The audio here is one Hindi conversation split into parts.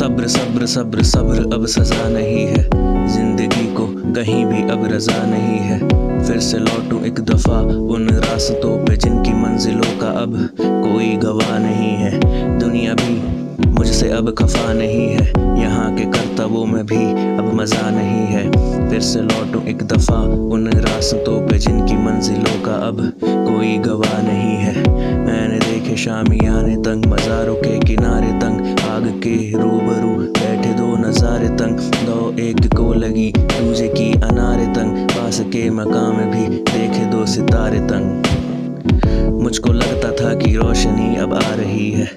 सब्र सब्र सब्र सब्र अब सजा नहीं है, जिंदगी को कहीं भी अब रजा नहीं है। फिर से लौटूं एक दफा उन रास्तों पे जिनकी मंजिलों का अब कोई गवाह नहीं है। दुनिया भी मुझसे अब खफा नहीं है, यहाँ के करतबों में भी अब मजा नहीं है। फिर से लौटूं एक दफा उन रास्तों पे जिनकी मंजिलों का अब कोई गवाह नहीं है। मैंने देखे शामियाने तंग, मज़ारों के किनारे तंग, आग के रूबरू बैठे दो नज़ारे तंग। दो एक को लगी दूजे की अनारे तंग, पास के मकाम में भी देखे दो सितारे तंग। मुझको लगता था कि रोशनी अब आ रही है,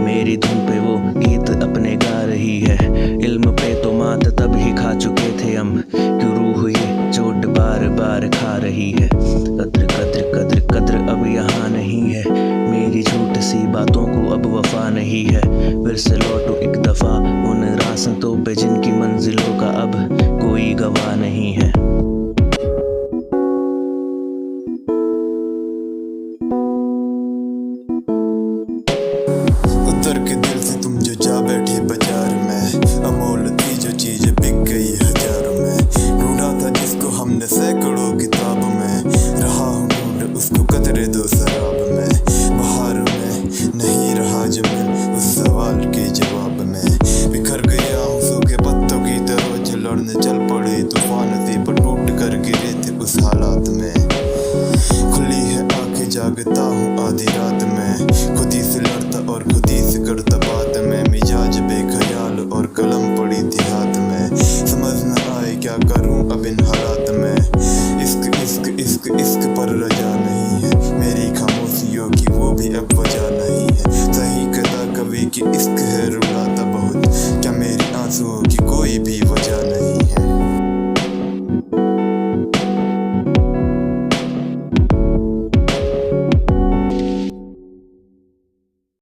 मेरी धुन पे वो गीत अपने गा रही है। इल्म पे तो मात तब ही खा चुके थे हम, क्यों रूह ये चोट बार बार खा रही है। कद्र कद्र कद्र कद्र अब यहाँ नहीं है, मेरी झूठ सी बातों को अब वफा नहीं है। फिर से लौटो एक दफा उन रास्तों पे जिनकी मंजिलों का अब कोई गवाह नहीं है। उतर के दिल से तुम जो जा बैठे बाजार में, अमोल थी जो चीजें बिक गई हजारों में। ढूंढा था जिसको हमने सैकड़ों किताबों में, रहा हूँ ढूंढ उसको कतरे दो शराब में। बहारों में नहीं रहा जमीन उस सवाल के जवाब में, बिखर गया हूँ सूखे पत्तों की तरह। लड़ने चल पड़े तूफान से पर टूट कर गिरे थे उस हालात में। खुली है आंखें जागता हूँ आधी रात में, खुद ही से लड़ता और खुद ही से करता बात में। मिजाज बेख्याल और कलम पड़ी थी हाथ में, समझ न आए क्या करूँ अब इन हालात में। इश्क इश्क इश्क इश्क पर रजा नहीं है, मेरी खामोशियों की वो भी अब वजह नहीं है। सही कहता कभी कि इश्क है रुलाता बहुत, क्या मेरी आंसुओं की कोई भी